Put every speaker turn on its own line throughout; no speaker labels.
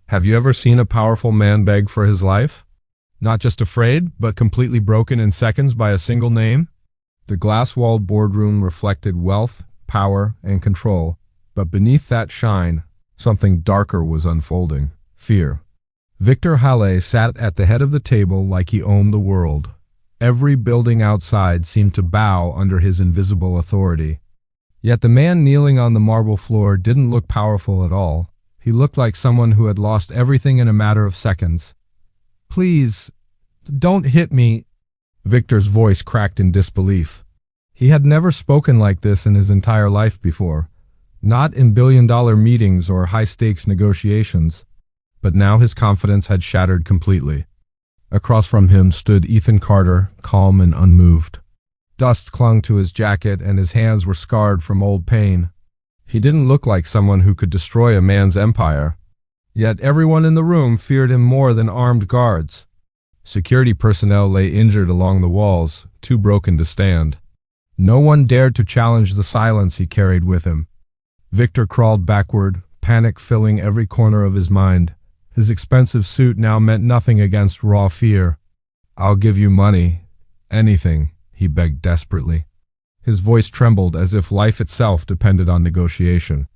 Have you ever seen a powerful man beg for his life? Not just afraid, but completely broken in seconds by a single name? The glass-walled boardroom reflected wealth, power, and control, but beneath that shine, something darker was unfolding: fear. Victor Halle sat at the head of the table like he owned the world. Every building outside seemed to bow under his invisible authority. Yet the man kneeling on the marble floor didn't look powerful at all. He looked like someone who had lost everything in a matter of seconds. "Please, don't hit me." Victor's voice cracked in disbelief. He had never spoken like this in his entire life before, not in billion-dollar meetings or high-stakes negotiations. But now his confidence had shattered completely. Across from him stood Ethan Carter, calm and unmoved. Dust clung to his jacket and his hands were scarred from old pain. He didn't look like someone who could destroy a man's empire. Yet everyone in the room feared him more than armed guards. Security personnel lay injured along the walls, too broken to stand. No one dared to challenge the silence he carried with him. Victor crawled backward, panic filling every corner of his mind. His expensive suit now meant nothing against raw fear. "I'll give you money. Anything," he begged desperately. His voice trembled as if life itself depended on negotiation.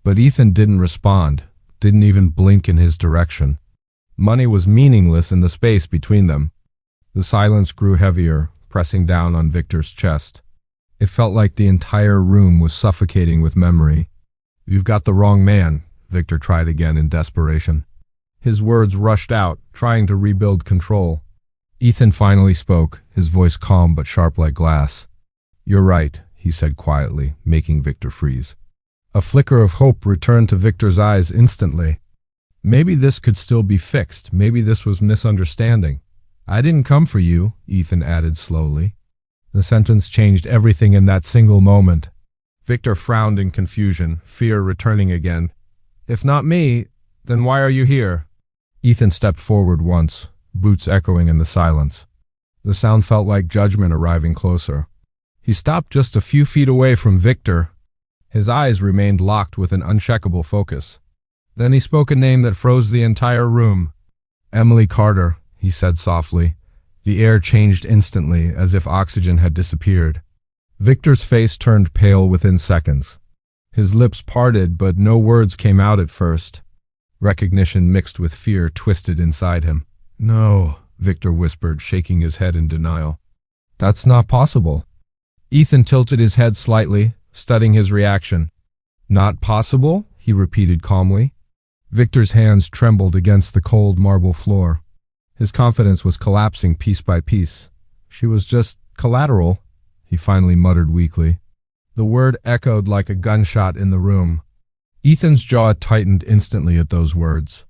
But Ethan didn't respond, didn't even blink in his direction. Money was meaningless in the space between them. The silence grew heavier, pressing down on Victor's chest. It felt like the entire room was suffocating with memory. "You've got the wrong man," Victor tried again in desperation. His words rushed out, trying to rebuild control. Ethan finally spoke, his voice calm but sharp like glass. "You're right," he said quietly, making Victor freeze. A flicker of hope returned to Victor's eyes instantly. Maybe this could still be fixed. Maybe this was misunderstanding. "I didn't come for you," Ethan added slowly. The sentence changed everything in that single moment. Victor frowned in confusion, fear returning again. "If not me, then why are you here?" Ethan stepped forward once, boots echoing in the silence. The sound felt like judgment arriving closer. He stopped just a few feet away from Victor. His eyes remained locked with an unshakable focus. Then he spoke a name that froze the entire room. "Emily Carter," he said softly. The air changed instantly, as if oxygen had disappeared. Victor's face turned pale within seconds. His lips parted, but no words came out at first. Recognition mixed with fear twisted inside him. "No," Victor whispered, shaking his head in denial. "That's not possible." Ethan tilted his head slightly, studying his reaction. "Not possible?" he repeated calmly. Victor's hands trembled against the cold marble floor. His confidence was collapsing piece by piece. "She was just collateral," he finally muttered weakly. The word echoed like a gunshot in the room. Ethan's jaw tightened instantly at those words.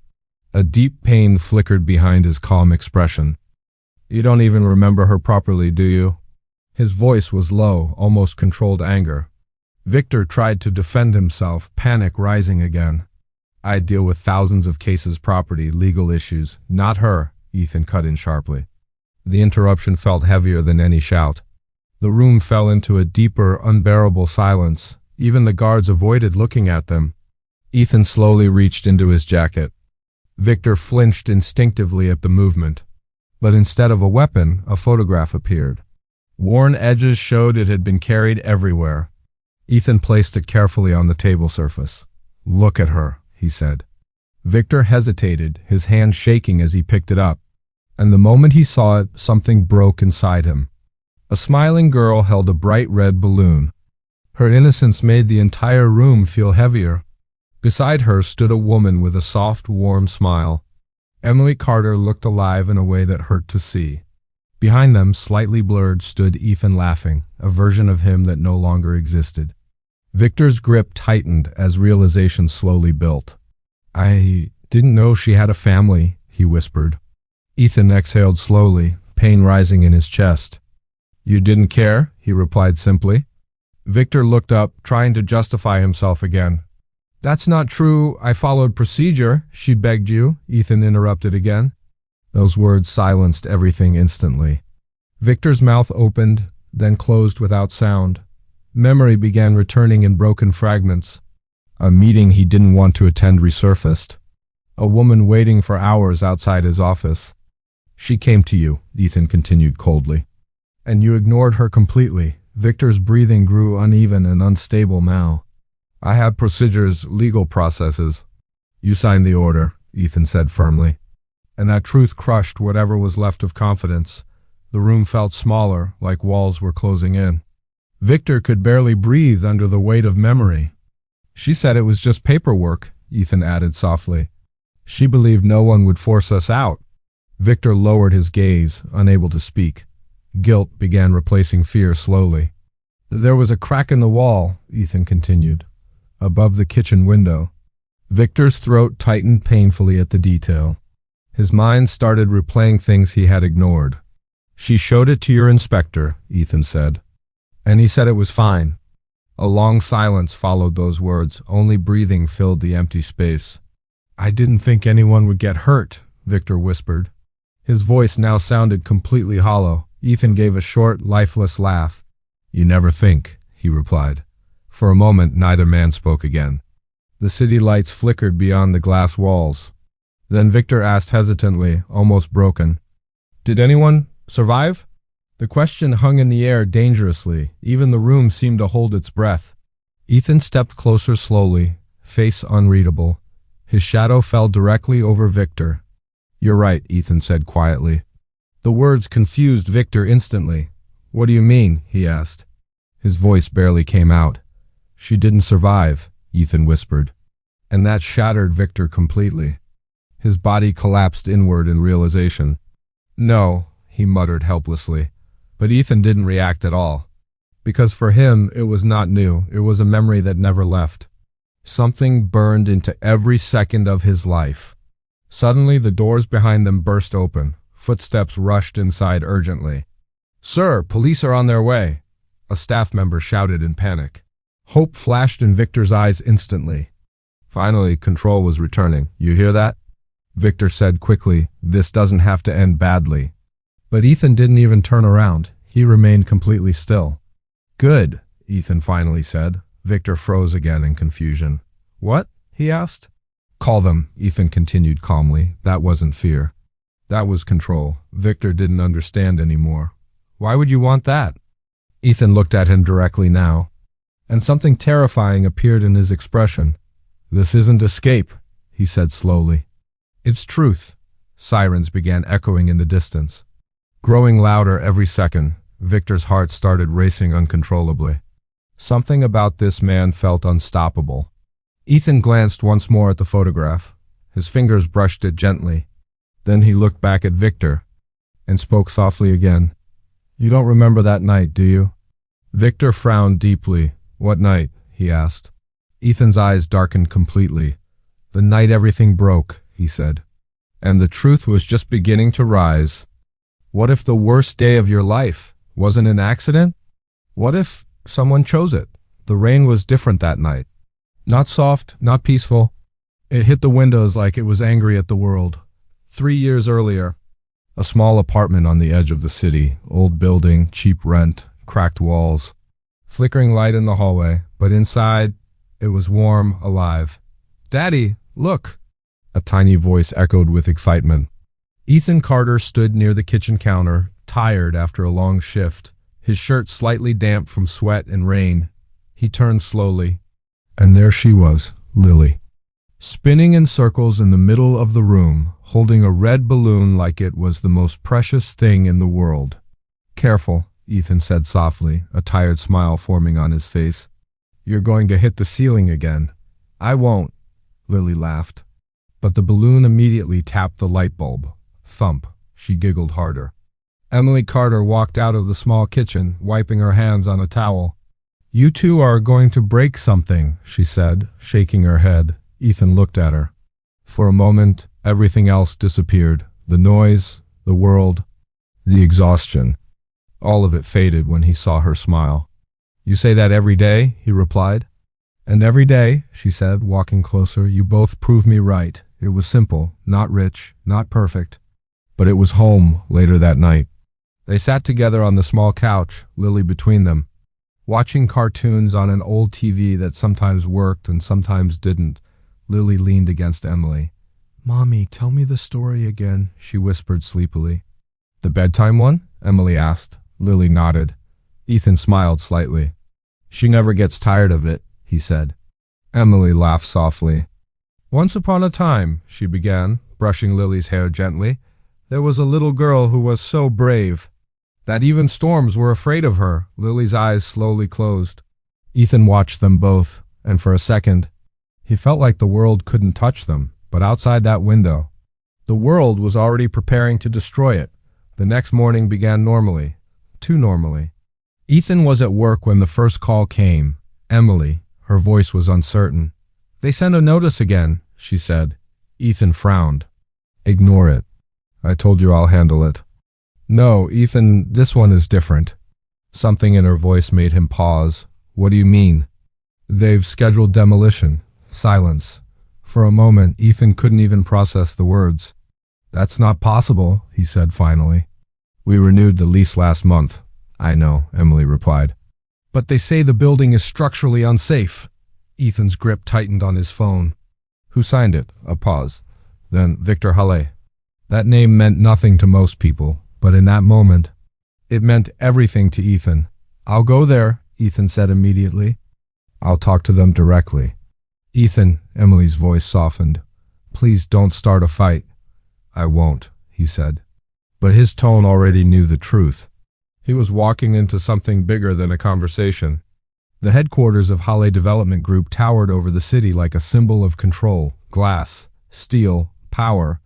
A deep pain flickered behind his calm expression. "You don't even remember her properly, do you?" His voice was low, almost controlled anger. Victor tried to defend himself, panic rising again. "I deal with thousands of cases, property, legal issues. Not her," Ethan cut in sharply. The interruption felt heavier than any shout. The room fell into a deeper, unbearable silence. Even the guards avoided looking at them. Ethan slowly reached into his jacket. Victor flinched instinctively at the movement. But instead of a weapon, a photograph appeared. Worn edges showed it had been carried everywhere. Ethan placed it carefully on the table surface. "Look at her," he said. Victor hesitated, his hand shaking as he picked it up. And the moment he saw it, something broke inside him. A smiling girl held a bright red balloon. Her innocence made the entire room feel heavier. Beside her stood a woman with a soft, warm smile. Emily Carter looked alive in a way that hurt to see. Behind them, slightly blurred, stood Ethan laughing, a version of him that no longer existed. Victor's grip tightened as realization slowly built. "I didn't know she had a family," he whispered. Ethan exhaled slowly, pain rising in his chest. "You didn't care?" he replied simply. Victor looked up, trying to justify himself again. "That's not true. I followed procedure. She begged you," Ethan interrupted again. Those words silenced everything instantly. Victor's mouth opened, then closed without sound. Memory began returning in broken fragments. A meeting he didn't want to attend resurfaced. A woman waiting for hours outside his office. She came to you, Ethan continued coldly. And you ignored her completely. Victor's breathing grew uneven and unstable now. I have procedures, legal processes. You signed the order, Ethan said firmly. And that truth crushed whatever was left of confidence. The room felt smaller, like walls were closing in. Victor could barely breathe under the weight of memory. She said it was just paperwork, Ethan added softly. She believed no one would force us out. Victor lowered his gaze, unable to speak. Guilt began replacing fear slowly. There was a crack in the wall, Ethan continued, above the kitchen window. Victor's throat tightened painfully at the detail. His mind started replaying things he had ignored. She showed it to your inspector, Ethan said. And he said it was fine. A long silence followed those words. Only breathing filled the empty space. I didn't think anyone would get hurt, Victor whispered. His voice now sounded completely hollow. Ethan gave a short, lifeless laugh. You never think, he replied. For a moment, neither man spoke again. The city lights flickered beyond the glass walls. Then Victor asked hesitantly, almost broken, Did anyone survive? The question hung in the air dangerously. Even the room seemed to hold its breath. Ethan stepped closer slowly, face unreadable. His shadow fell directly over Victor. You're right, Ethan said quietly. The words confused Victor instantly. What do you mean? He asked. His voice barely came out. She didn't survive, Ethan whispered. And that shattered Victor completely. His body collapsed inward in realization. No, he muttered helplessly. But Ethan didn't react at all. Because for him, it was not new. It was a memory that never left. Something burned into every second of his life. Suddenly, the doors behind them burst open. Footsteps rushed inside urgently. Sir, police are on their way, a staff member shouted in panic. Hope flashed in Victor's eyes instantly. Finally, control was returning. You hear that? Victor said quickly, this doesn't have to end badly. But Ethan didn't even turn around. He remained completely still. Good, Ethan finally said. Victor froze again in confusion. What? He asked. Call them, Ethan continued calmly. That wasn't fear. That was control. Victor didn't understand anymore. Why would you want that? Ethan looked at him directly now, and something terrifying appeared in his expression. This isn't escape, he said slowly. It's truth. Sirens began echoing in the distance. Growing louder every second, Victor's heart started racing uncontrollably. Something about this man felt unstoppable. Ethan glanced once more at the photograph. His fingers brushed it gently. Then he looked back at Victor and spoke softly again. You don't remember that night, do you? Victor frowned deeply. What night? He asked. Ethan's eyes darkened completely. The night everything broke, he said. And the truth was just beginning to rise. What if the worst day of your life wasn't an accident? What if someone chose it? The rain was different that night. Not soft, not peaceful. It hit the windows like it was angry at the world. 3 years earlier, a small apartment on the edge of the city, old building, cheap rent, cracked walls, flickering light in the hallway, but inside, it was warm, alive. Daddy, look! A tiny voice echoed with excitement. Ethan Carter stood near the kitchen counter, tired after a long shift, his shirt slightly damp from sweat and rain. He turned slowly, and there she was, Lily, spinning in circles in the middle of the room, holding a red balloon like it was the most precious thing in the world. Careful, Ethan said softly, a tired smile forming on his face. You're going to hit the ceiling again. I won't, Lily laughed. But the balloon immediately tapped the light bulb. Thump. She giggled harder. Emily Carter walked out of the small kitchen, wiping her hands on a towel. You two are going to break something, she said, shaking her head. Ethan looked at her. For a moment, everything else disappeared. The noise, the world, the exhaustion. All of it faded when he saw her smile. You say that every day, he replied. And every day, she said, walking closer, you both prove me right. It was simple, not rich, not perfect. But it was home later that night. They sat together on the small couch, Lily between them, watching cartoons on an old TV that sometimes worked and sometimes didn't. Lily leaned against Emily. Mommy, tell me the story again, she whispered sleepily. The bedtime one? Emily asked. Lily nodded. Ethan smiled slightly. She never gets tired of it, he said. Emily laughed softly. Once upon a time, she began, brushing Lily's hair gently, there was a little girl who was so brave that even storms were afraid of her. Lily's eyes slowly closed. Ethan watched them both, and for a second, he felt like the world couldn't touch them, but outside that window, the world was already preparing to destroy it. The next morning began normally, too normally. Ethan was at work when the first call came. Emily, her voice was uncertain. They sent a notice again, she said. Ethan frowned. Ignore it. I told you I'll handle it. No, Ethan, this one is different. Something in her voice made him pause. What do you mean? They've scheduled demolition. Silence. For a moment, Ethan couldn't even process the words. That's not possible, he said finally. We renewed the lease last month. I know, Emily replied. But they say the building is structurally unsafe. Ethan's grip tightened on his phone. Who signed it? A pause. Then Victor Halle. That name meant nothing to most people, but in that moment, it meant everything to Ethan. I'll go there, Ethan said immediately. I'll talk to them directly. Ethan, Emily's voice softened. Please don't start a fight. I won't, he said. But his tone already knew the truth. He was walking into something bigger than a conversation. The headquarters of Halle Development Group towered over the city like a symbol of control, glass, steel, power.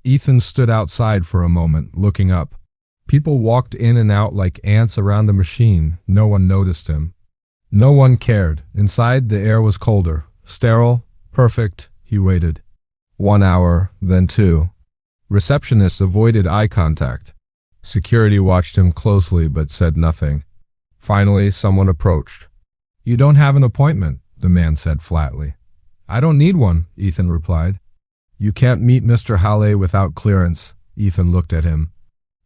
Ethan stood outside for a moment, looking up. People walked in and out like ants around a machine. No one noticed him. No one cared. Inside, the air was colder. Sterile, perfect. He waited. 1 hour, then 2. Receptionists avoided eye contact. Security watched him closely but said nothing. Finally, someone approached. You don't have an appointment, the man said flatly. I don't need one, Ethan replied. You can't meet Mr. Halle without clearance. Ethan looked at him.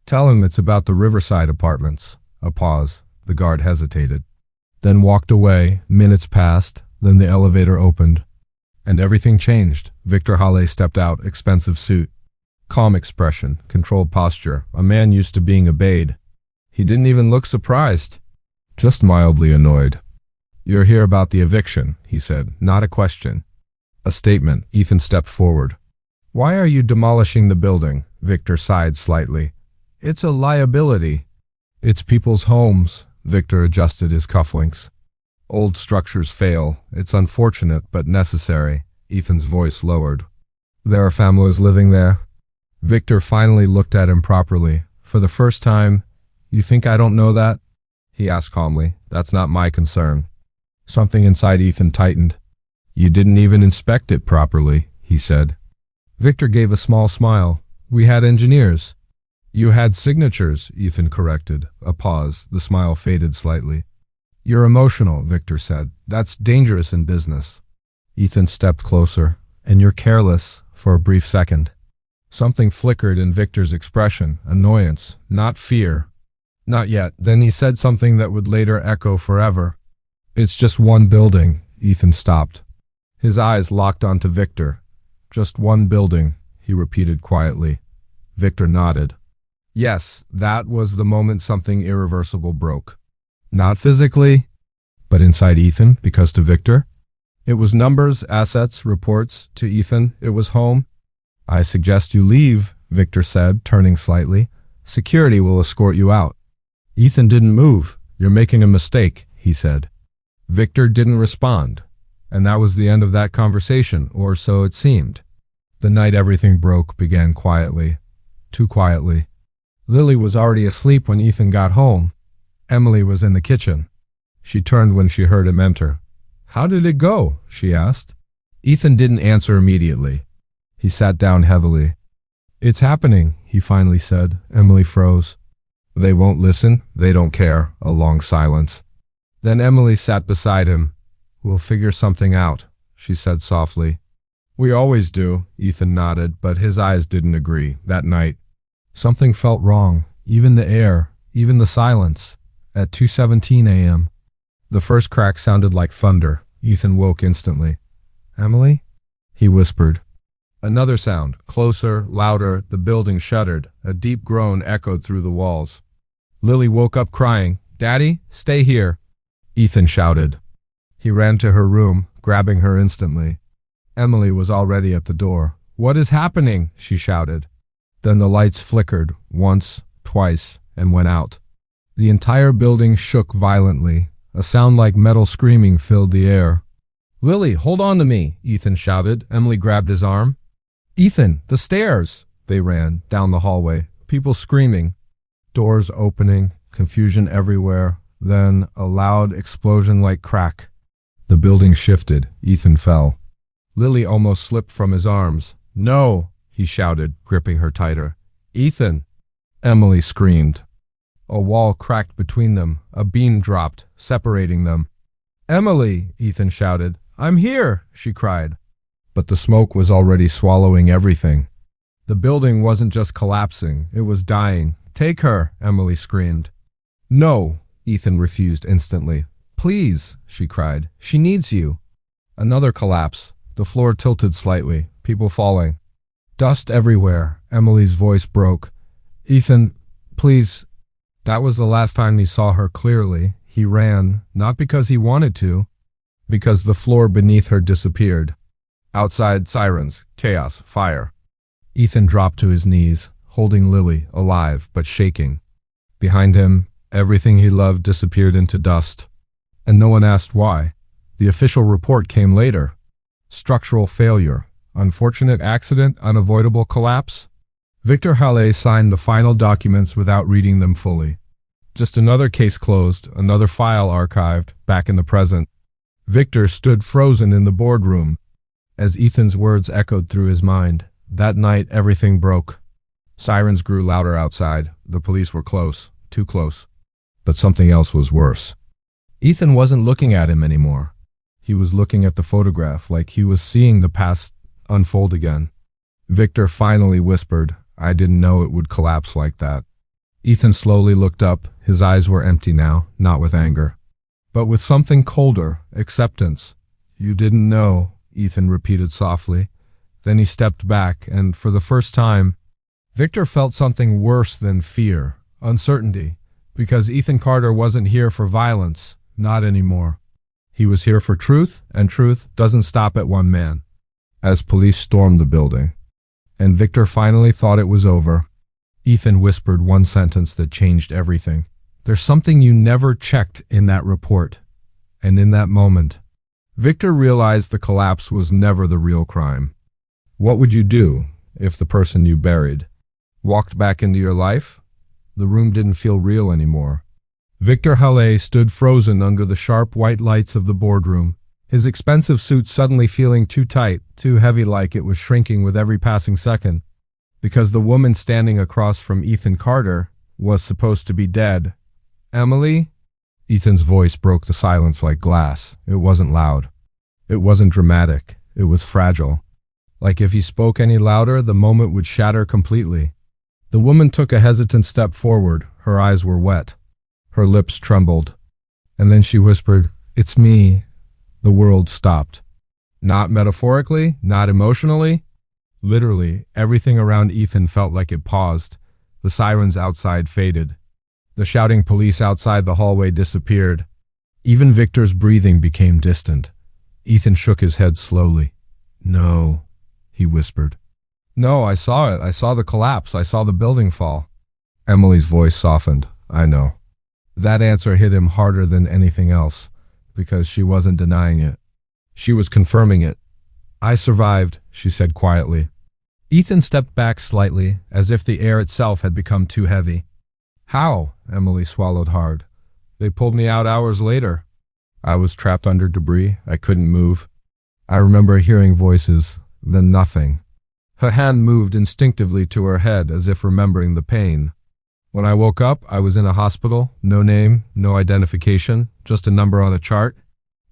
Tell him it's about the Riverside apartments. A pause. The guard hesitated. Then walked away. Minutes passed. Then the elevator opened. And everything changed. Victor Halle stepped out, expensive suit. Calm expression, controlled posture, a man used to being obeyed. He didn't even look surprised. Just mildly annoyed. You're here about the eviction, he said, not a question. A statement. Ethan stepped forward. Why are you demolishing the building? Victor sighed slightly. It's a liability. It's people's homes. Victor adjusted his cufflinks. Old structures fail. It's unfortunate, but necessary. Ethan's voice lowered. There are families living there. Victor finally looked at him properly. For the first time, you think I don't know that? He asked calmly. That's not my concern. Something inside Ethan tightened. You didn't even inspect it properly, he said. Victor gave a small smile. We had engineers. You had signatures, Ethan corrected. A pause. The smile faded slightly. You're emotional, Victor said. That's dangerous in business. Ethan stepped closer. And you're careless, for a brief second. Something flickered in Victor's expression. Annoyance, not fear. Not yet. Then he said something that would later echo forever. It's just one building. Ethan stopped. His eyes locked onto Victor. Just one building, he repeated quietly. Victor nodded. Yes, that was the moment something irreversible broke. Not physically, but inside Ethan, because to Victor, it was numbers, assets, reports. To Ethan, it was home. I suggest you leave, Victor said, turning slightly. Security will escort you out. Ethan didn't move. You're making a mistake, he said. Victor didn't respond. And that was the end of that conversation, or so it seemed. The night everything broke began quietly. Too quietly. Lily was already asleep when Ethan got home. Emily was in the kitchen. She turned when she heard him enter. How did it go? She asked. Ethan didn't answer immediately. He sat down heavily. It's happening, he finally said. Emily froze. They won't listen. They don't care. A long silence. Then Emily sat beside him. We'll figure something out, she said softly. We always do, Ethan nodded, but his eyes didn't agree. That night, something felt wrong. Even the air, even the silence. At 2:17 a.m., the first crack sounded like thunder. Ethan woke instantly. Emily? He whispered. Another sound, closer, louder, the building shuddered. A deep groan echoed through the walls. Lily woke up crying. "Daddy, stay here," Ethan shouted. He ran to her room, grabbing her instantly. Emily was already at the door. "What is happening?" she shouted. Then the lights flickered, once, twice, and went out. The entire building shook violently. A sound like metal screaming filled the air. "Lily, hold on to me," Ethan shouted. Emily grabbed his arm. "Ethan, the stairs!" They ran, down the hallway, people screaming. Doors opening, confusion everywhere, then a loud explosion like crack. The building shifted. Ethan fell. Lily almost slipped from his arms. "No!" he shouted, gripping her tighter. "Ethan!" Emily screamed. A wall cracked between them. A beam dropped, separating them. "Emily!" Ethan shouted. "I'm here!" she cried. But the smoke was already swallowing everything. The building wasn't just collapsing, it was dying. "Take her!" Emily screamed. "No!" Ethan refused instantly. "Please!" she cried. "She needs you!" Another collapse. The floor tilted slightly, people falling. Dust everywhere. Emily's voice broke. "Ethan, please." That was the last time he saw her clearly. He ran, not because he wanted to, because the floor beneath her disappeared. Outside, sirens, chaos, fire. Ethan dropped to his knees, holding Lily, alive but shaking. Behind him, everything he loved disappeared into dust. And no one asked why. The official report came later. Structural failure. Unfortunate accident, unavoidable collapse. Victor Halle signed the final documents without reading them fully. Just another case closed, another file archived, back in the present. Victor stood frozen in the boardroom. As Ethan's words echoed through his mind, that night everything broke. Sirens grew louder outside. The police were close, too close. But something else was worse. Ethan wasn't looking at him anymore. He was looking at the photograph, like he was seeing the past unfold again. Victor finally whispered, "I didn't know it would collapse like that." Ethan slowly looked up. His eyes were empty now, not with anger, but with something colder, acceptance. "You didn't know," Ethan repeated softly. Then he stepped back, and for the first time, Victor felt something worse than fear, uncertainty, because Ethan Carter wasn't here for violence, not anymore. He was here for truth, and truth doesn't stop at one man. As police stormed the building, and Victor finally thought it was over, Ethan whispered one sentence that changed everything. "There's something you never checked in that report." And in that moment, Victor realized the collapse was never the real crime. What would you do if the person you buried walked back into your life? The room didn't feel real anymore. Victor Halle stood frozen under the sharp white lights of the boardroom, his expensive suit suddenly feeling too tight, too heavy, like it was shrinking with every passing second. Because the woman standing across from Ethan Carter was supposed to be dead. "Emily?" Ethan's voice broke the silence like glass. It wasn't loud. It wasn't dramatic. It was fragile. Like if he spoke any louder, the moment would shatter completely. The woman took a hesitant step forward. Her eyes were wet. Her lips trembled. And then she whispered, "It's me." The world stopped. Not metaphorically, not emotionally. Literally, everything around Ethan felt like it paused. The sirens outside faded. The shouting police outside the hallway disappeared. Even Victor's breathing became distant. Ethan shook his head slowly. "No," he whispered. "No, I saw it. I saw the collapse. I saw the building fall." Emily's voice softened. "I know." That answer hit him harder than anything else, because she wasn't denying it. She was confirming it. "I survived," she said quietly. Ethan stepped back slightly, as if the air itself had become too heavy. "How?" Emily swallowed hard. "They pulled me out hours later. I was trapped under debris. I couldn't move. I remember hearing voices, then nothing." Her hand moved instinctively to her head, as if remembering the pain. "When I woke up, I was in a hospital. No name, no identification, just a number on a chart."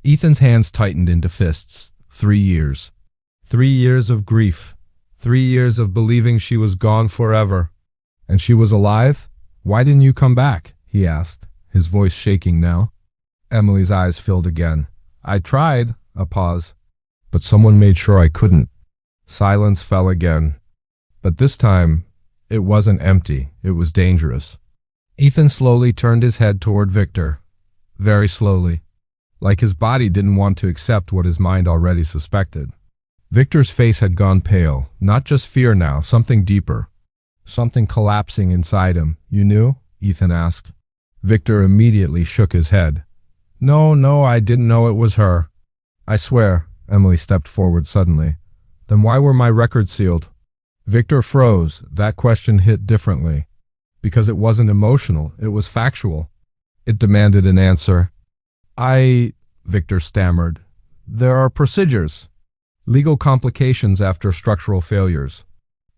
Ethan's hands tightened into fists. 3 years. 3 years of grief. 3 years of believing she was gone forever. "And she was alive? Why didn't you come back?" he asked, his voice shaking now. Emily's eyes filled again. "I tried." A pause. "But someone made sure I couldn't." Silence fell again. But this time, it wasn't empty. It was dangerous. Ethan slowly turned his head toward Victor. Very slowly. Like his body didn't want to accept what his mind already suspected. Victor's face had gone pale. Not just fear now, something deeper. Something collapsing inside him. You knew? Ethan asked. Victor immediately shook his head. No, I didn't know it was her. I swear. Emily stepped forward suddenly. Then why were my records sealed? Victor froze. That question hit differently. Because it wasn't emotional, it was factual. It demanded an answer. Victor stammered. There are procedures. Legal complications after structural failures.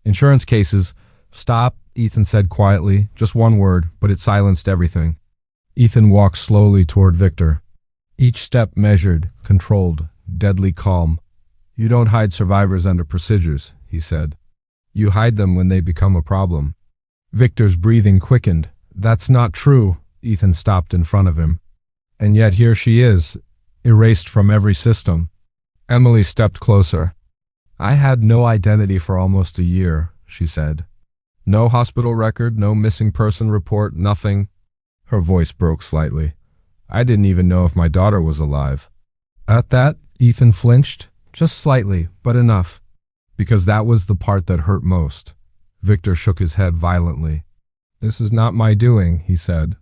Insurance cases. Stop, Ethan said quietly. Just one word, but it silenced everything. Ethan walked slowly toward Victor. Each step measured, controlled, deadly calm. You don't hide survivors under procedures, he said. You hide them when they become a problem. Victor's breathing quickened. That's not true. Ethan stopped in front of him. And yet here she is, erased from every system. Emily stepped closer. I had no identity for almost a year, she said. No hospital record, no missing person report, nothing. Her voice broke slightly. I didn't even know if my daughter was alive. At that, Ethan flinched, just slightly, but enough. Because that was the part that hurt most. Victor shook his head violently. This is not my doing, he said.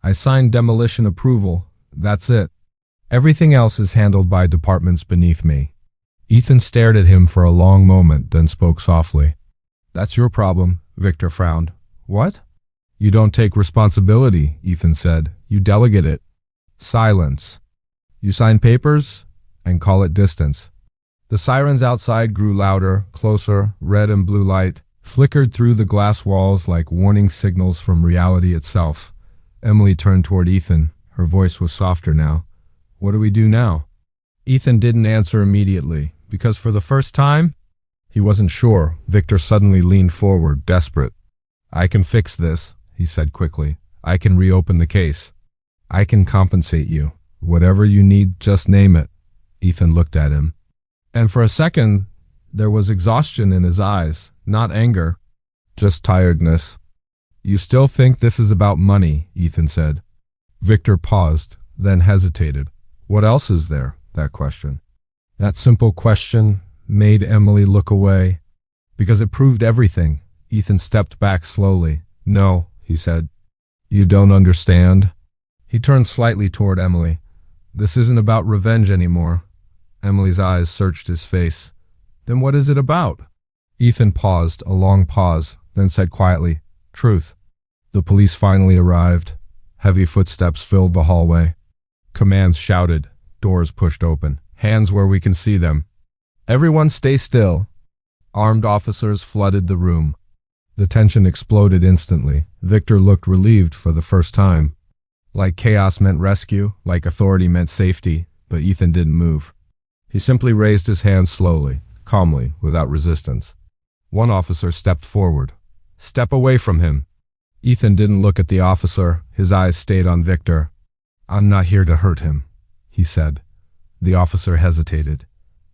I signed demolition approval. That's it. Everything else is handled by departments beneath me. Ethan stared at him for a long moment, then spoke softly. That's your problem, Victor frowned. What? You don't take responsibility, Ethan said. You delegate it. Silence. You sign papers and call it distance. The sirens outside grew louder, closer, red and blue light, flickered through the glass walls like warning signals from reality itself. Emily turned toward Ethan. Her voice was softer now. What do we do now? Ethan didn't answer immediately, because for the first time, he wasn't sure. Victor suddenly leaned forward, desperate. I can fix this, he said quickly. I can reopen the case. I can compensate you. Whatever you need, just name it. Ethan looked at him. And for a second, there was exhaustion in his eyes, not anger, just tiredness. You still think this is about money, Ethan said. Victor paused, then hesitated. What else is there? That question. That simple question made Emily look away, because it proved everything. Ethan stepped back slowly. No, he said. You don't understand? He turned slightly toward Emily. This isn't about revenge anymore. Emily's eyes searched his face. Then what is it about? Ethan paused, a long pause, then said quietly, Truth. The police finally arrived. Heavy footsteps filled the hallway. Commands shouted, doors pushed open, hands where we can see them. Everyone stay still. Armed officers flooded the room. The tension exploded instantly. Victor looked relieved for the first time. Like chaos meant rescue, like authority meant safety, but Ethan didn't move. He simply raised his hand slowly, calmly, without resistance. One officer stepped forward. Step away from him. Ethan didn't look at the officer. His eyes stayed on Victor. I'm not here to hurt him, he said. The officer hesitated.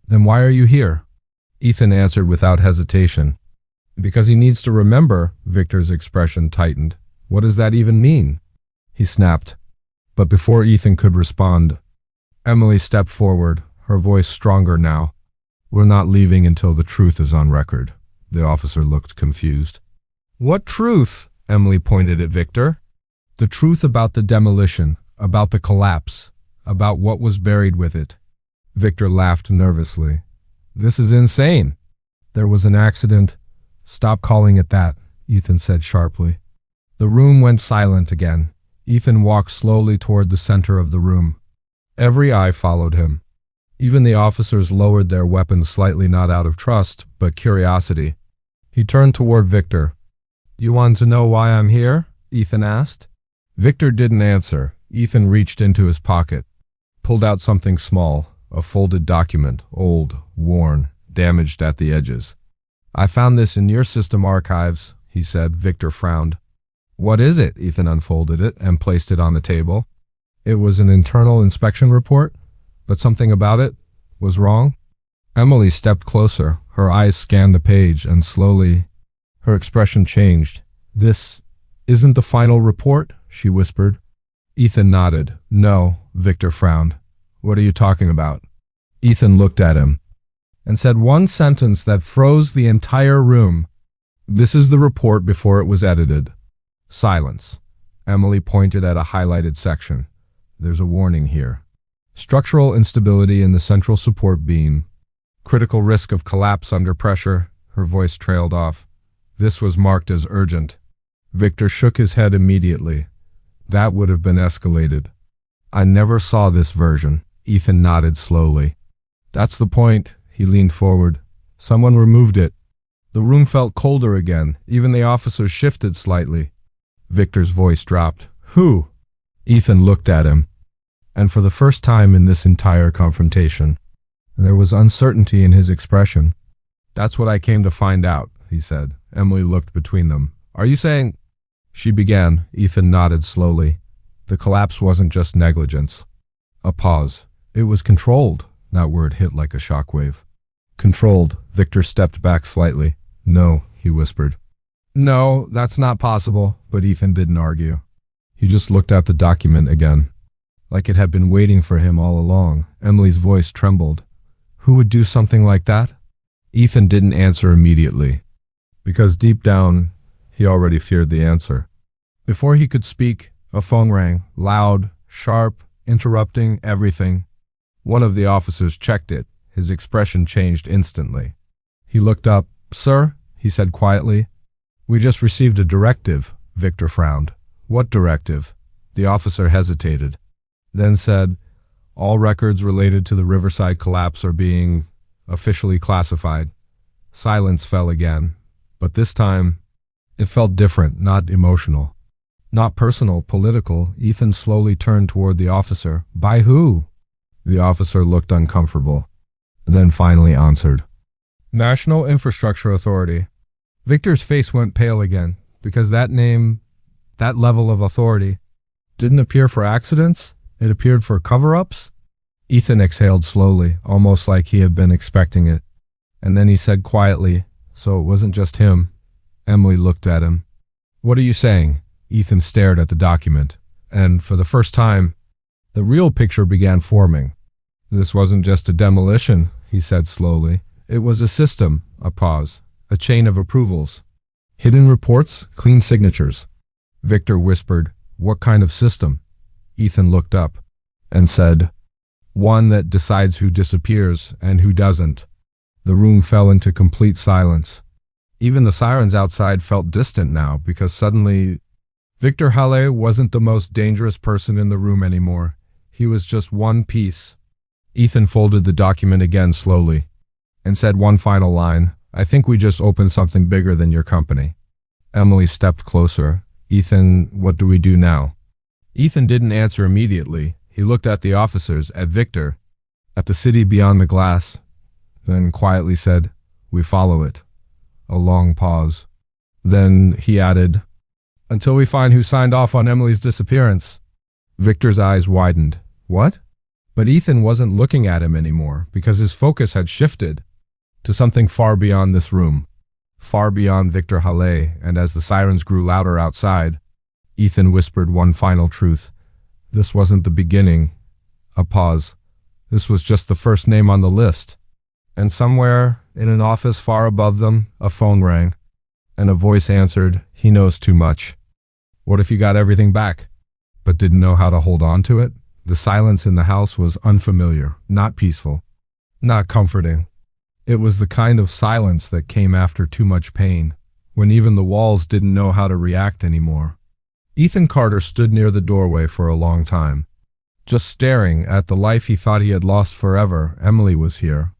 Then why are you here? Ethan answered without hesitation. Because he needs to remember, Victor's expression tightened. What does that even mean? He snapped. But before Ethan could respond, Emily stepped forward, her voice stronger now. We're not leaving until the truth is on record. The officer looked confused. What truth? Emily pointed at Victor. The truth about the demolition, about the collapse, about what was buried with it. Victor laughed nervously. This is insane. There was an accident. Stop calling it that, Ethan said sharply. The room went silent again. Ethan walked slowly toward the center of the room. Every eye followed him. Even the officers lowered their weapons slightly, not out of trust, but curiosity. He turned toward Victor. You want to know why I'm here? Ethan asked. Victor didn't answer. Ethan reached into his pocket, pulled out something small, a folded document, old, worn, damaged at the edges. I found this in your system archives, he said. Victor frowned. What is it? Ethan unfolded it and placed it on the table. It was an internal inspection report, but something about it was wrong. Emily stepped closer, Her eyes scanned the page, and slowly, her expression changed. "This isn't the final report?" she whispered. Ethan nodded. "No," Victor frowned. "What are you talking about?" Ethan looked at him and said one sentence that froze the entire room. "This is the report before it was edited." Silence. Emily pointed at a highlighted section. "There's a warning here. Structural instability in the central support beam. Critical risk of collapse under pressure." Her voice trailed off. This was marked as urgent. Victor shook his head immediately. That would have been escalated. "I never saw this version." Ethan nodded slowly. "That's the point." He leaned forward. "Someone removed it." The room felt colder again. Even the officers shifted slightly. Victor's voice dropped. "Who?" Ethan looked at him. And for the first time in this entire confrontation, there was uncertainty in his expression. "That's what I came to find out," he said. Emily looked between them. "Are you saying—" She began. Ethan nodded slowly. The collapse wasn't just negligence. A pause. It was controlled. That word hit like a shockwave. Controlled. Victor stepped back slightly. "No," he whispered. "No, that's not possible." But Ethan didn't argue. He just looked at the document again, like it had been waiting for him all along. Emily's voice trembled. "Who would do something like that?" Ethan didn't answer immediately, because deep down, he already feared the answer. Before he could speak, a phone rang, loud, sharp, interrupting everything. One of the officers checked it. His expression changed instantly. He looked up. "Sir," he said quietly. "We just received a directive." Victor frowned. "What directive?" The officer hesitated, then said, "All records related to the Riverside collapse are being officially classified." Silence fell again, but this time it felt different, not emotional, not personal, political. Ethan slowly turned toward the officer. "By who?" The officer looked uncomfortable, then finally answered, "National Infrastructure Authority." Victor's face went pale again, because that name, that level of authority, didn't appear for accidents. It appeared for cover-ups. Ethan exhaled slowly, almost like he had been expecting it. And then he said quietly, "So it wasn't just him." Emily looked at him. "What are you saying?" Ethan stared at the document, and for the first time, the real picture began forming. "This wasn't just a demolition," he said slowly. "It was a system." A pause. "A chain of approvals. Hidden reports, clean signatures." Victor whispered, "What kind of system?" Ethan looked up and said, "One that decides who disappears and who doesn't." The room fell into complete silence. Even the sirens outside felt distant now, because suddenly Victor Halle wasn't the most dangerous person in the room anymore. He was just one piece. Ethan folded the document again slowly and said one final line. "I think we just opened something bigger than your company." Emily stepped closer. "Ethan, what do we do now?" Ethan didn't answer immediately. He looked at the officers, at Victor, at the city beyond the glass, then quietly said, "We follow it." A long pause. Then he added, "Until we find who signed off on Emily's disappearance." Victor's eyes widened. "What?" But Ethan wasn't looking at him anymore, because his focus had shifted to something far beyond this room, far beyond Victor Halle. And as the sirens grew louder outside, Ethan whispered one final truth. This wasn't the beginning. A pause. This was just the first name on the list. And somewhere, in an office far above them, a phone rang, and a voice answered, "He knows too much." What if he got everything back, but didn't know how to hold on to it? The silence in the house was unfamiliar, not peaceful, not comforting. It was the kind of silence that came after too much pain, when even the walls didn't know how to react anymore. Ethan Carter stood near the doorway for a long time, just staring at the life he thought he had lost forever. Emily was here.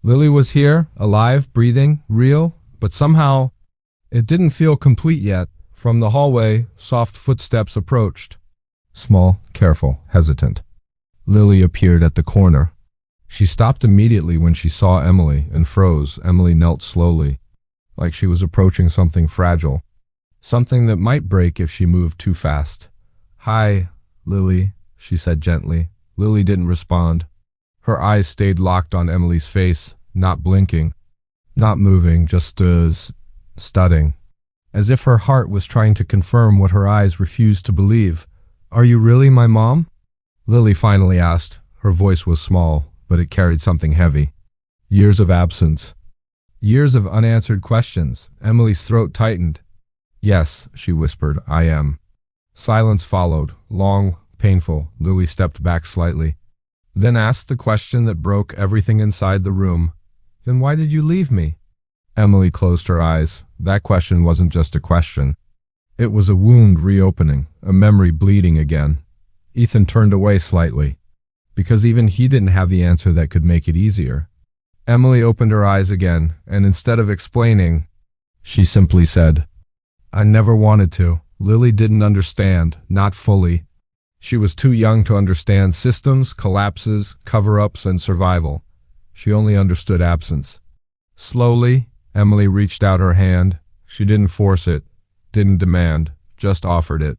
Lily was here, alive, breathing, real, but somehow it didn't feel complete yet. From the hallway, soft footsteps approached. Small, careful, hesitant. Lily appeared at the corner. She stopped immediately when she saw Emily and froze. Emily knelt slowly, like she was approaching something fragile, something that might break if she moved too fast. "Hi, Lily," she said gently. Lily didn't respond. Her eyes stayed locked on Emily's face, not blinking, not moving, just studying, as if her heart was trying to confirm what her eyes refused to believe. "Are you really my mom?" Lily finally asked. Her voice was small, but it carried something heavy. Years of absence. Years of unanswered questions. Emily's throat tightened. "Yes," she whispered, "I am." Silence followed, long, painful. Lily stepped back slightly, then asked the question that broke everything inside the room. "Then why did you leave me?" Emily closed her eyes. That question wasn't just a question. It was a wound reopening, a memory bleeding again. Ethan turned away slightly, because even he didn't have the answer that could make it easier. Emily opened her eyes again, and instead of explaining, she simply said, "I never wanted to." Lily didn't understand, not fully. She was too young to understand systems, collapses, cover-ups, and survival. She only understood absence. Slowly, Emily reached out her hand. She didn't force it, didn't demand, just offered it.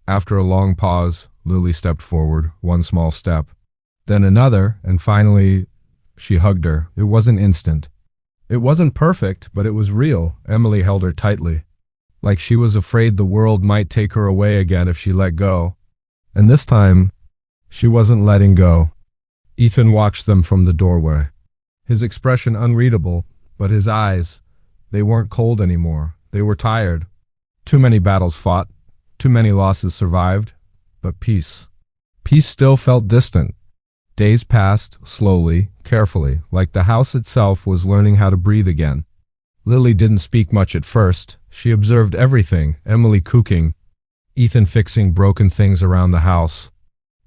After a long pause, Lily stepped forward, one small step, then another, and finally, she hugged her. It wasn't instant. It wasn't perfect, but it was real. Emily held her tightly, like she was afraid the world might take her away again if she let go. And this time, she wasn't letting go. Ethan watched them from the doorway, his expression unreadable, but his eyes, they weren't cold anymore. They were tired. Too many battles fought, too many losses survived, but peace. Peace still felt distant. Days passed, slowly, carefully, like the house itself was learning how to breathe again. Lily didn't speak much at first. She observed everything, Emily cooking, Ethan fixing broken things around the house,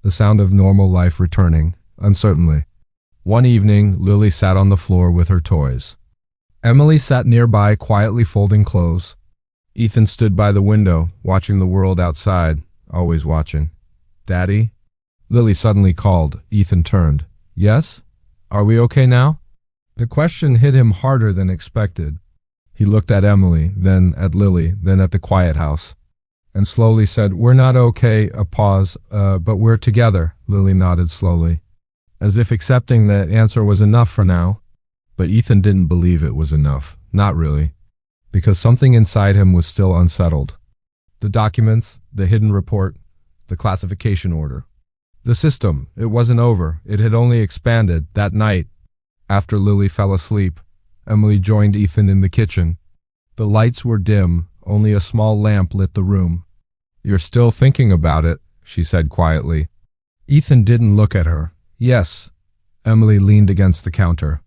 the sound of normal life returning, uncertainly. One evening, Lily sat on the floor with her toys. Emily sat nearby, quietly folding clothes. Ethan stood by the window, watching the world outside, always watching. "Daddy?" Lily suddenly called. Ethan turned. "Yes? Are we okay now?" The question hit him harder than expected. He looked at Emily, then at Lily, then at the quiet house, and slowly said, "We're not okay." A pause. But we're together." Lily nodded slowly, as if accepting that answer was enough for now. But Ethan didn't believe it was enough. Not really. Because something inside him was still unsettled. The documents, the hidden report, the classification order. The system, it wasn't over. It had only expanded. That night, after Lily fell asleep, Emily joined Ethan in the kitchen. The lights were dim. Only a small lamp lit the room. "You're still thinking about it," she said quietly. Ethan didn't look at her. "Yes." Emily leaned against the counter.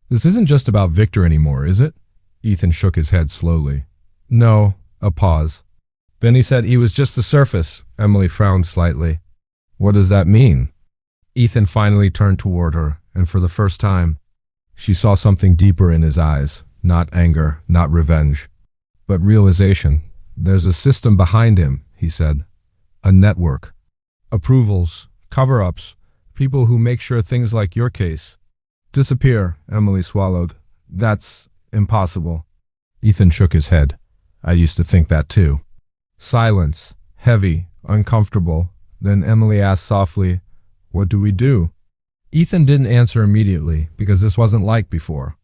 "This isn't just about Victor anymore, is it?" Ethan shook his head slowly. "No." A pause. "Benny said he was just the surface." Emily frowned slightly. "What does that mean?" Ethan finally turned toward her, and for the first time, she saw something deeper in his eyes. Not anger, not revenge, but realization. "There's a system behind him," he said. "A network. Approvals, cover-ups, people who make sure things like your case disappear." Emily swallowed. "That's impossible." Ethan shook his head. "I used to think that too." Silence, heavy, uncomfortable. Then Emily asked softly, "What do we do?" Ethan didn't answer immediately, because this wasn't like before.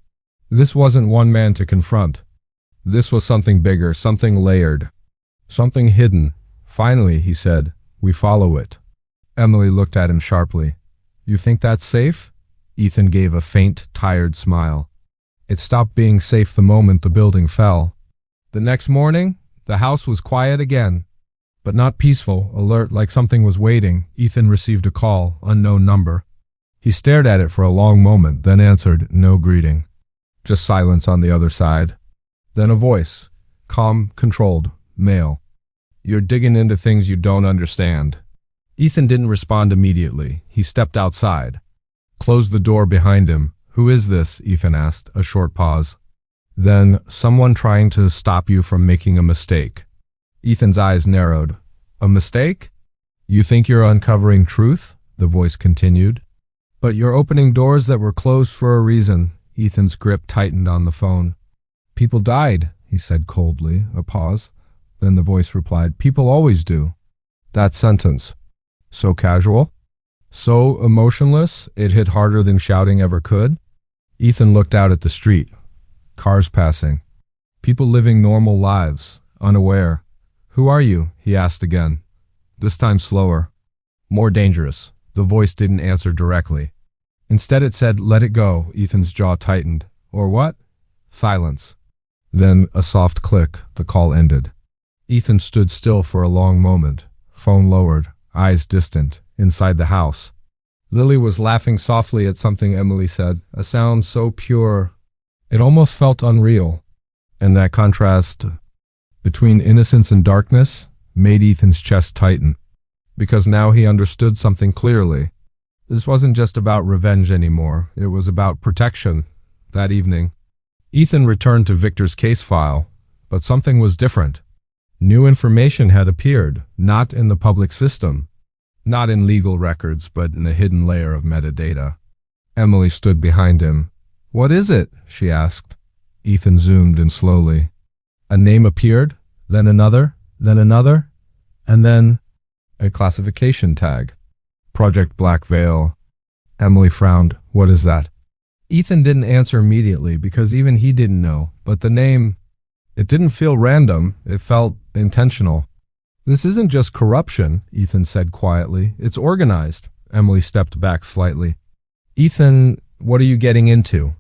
This wasn't one man to confront. This was something bigger, something layered, something hidden. Finally, he said, "We follow it." Emily looked at him sharply. "You think that's safe?" Ethan gave a faint, tired smile. It stopped being safe the moment the building fell. The next morning, the house was quiet again, but not peaceful, alert, like something was waiting. Ethan received a call, unknown number. He stared at it for a long moment, then answered, no greeting. Just silence on the other side. Then a voice, calm, controlled, male. "You're digging into things you don't understand." Ethan didn't respond immediately. He stepped outside, closed the door behind him. "Who is this?" Ethan asked, a short pause. Then, "Someone trying to stop you from making a mistake." Ethan's eyes narrowed. "A mistake? You think you're uncovering truth?" the voice continued. "But you're opening doors that were closed for a reason." Ethan's grip tightened on the phone. "People died," he said coldly, a pause. Then the voice replied, "People always do." That sentence, so casual, so emotionless, it hit harder than shouting ever could. Ethan looked out at the street. cars passing. People living normal lives, unaware. "Who are you?" he asked again. This time slower. More dangerous. The voice didn't answer directly. Instead it said, "Let it go." Ethan's jaw tightened. "Or what?" Silence. Then a soft click. The call ended. Ethan stood still for a long moment. Phone lowered, eyes distant, inside the house. Lily was laughing softly at something Emily said, a sound so pure. It almost felt unreal. And that contrast between innocence and darkness made Ethan's chest tighten, because now he understood something clearly. This wasn't just about revenge anymore. It was about protection. That evening, Ethan returned to Victor's case file, but something was different. New information had appeared, not in the public system, not in legal records, but in a hidden layer of metadata. Emily stood behind him. "What is it?" she asked. Ethan zoomed in slowly. A name appeared, then another, and then a classification tag. Project Black Veil. Emily frowned. "What is that?" Ethan didn't answer immediately because even he didn't know, but the name, it didn't feel random, it felt intentional. "This isn't just corruption," Ethan said quietly. "It's organized." Emily stepped back slightly. "Ethan, what are you getting into?"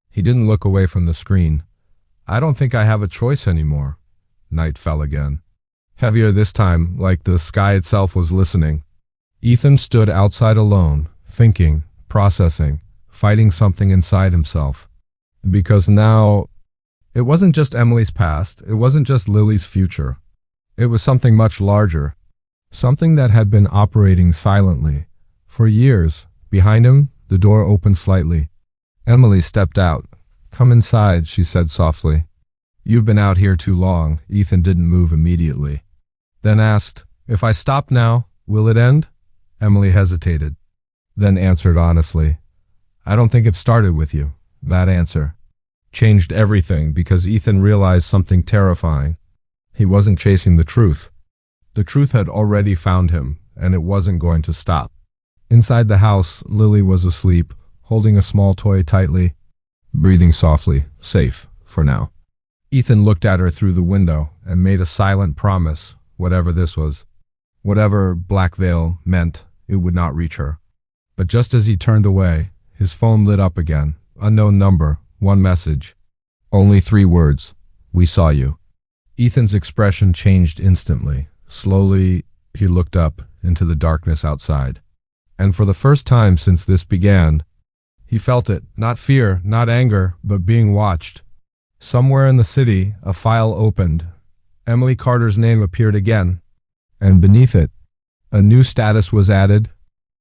He didn't look away from the screen. "I don't think I have a choice anymore." Night fell again. Heavier this time, like the sky itself was listening. Ethan stood outside alone, thinking, processing, fighting something inside himself. Because now, it wasn't just Emily's past, it wasn't just Lily's future. It was something much larger, something that had been operating silently. For years, behind him, the door opened slightly. Emily stepped out. "Come inside," she said softly. "You've been out here too long." Ethan didn't move immediately. Then asked, "If I stop now, will it end?" Emily hesitated, then answered honestly, "I don't think it started with you." That answer changed everything because Ethan realized something terrifying. He wasn't chasing the truth. The truth had already found him, and it wasn't going to stop. Inside the house, Lily was asleep, holding a small toy tightly, breathing softly, safe for now. Ethan looked at her through the window and made a silent promise, whatever this was. Whatever Black Veil meant, it would not reach her. But just as he turned away, his phone lit up again. Unknown number, one message. Only 3 words. "We saw you." Ethan's expression changed instantly. Slowly, he looked up into the darkness outside. And for the first time since this began, he felt it, not fear, not anger, but being watched. Somewhere in the city, a file opened. Emily Carter's name appeared again, and beneath it, a new status was added,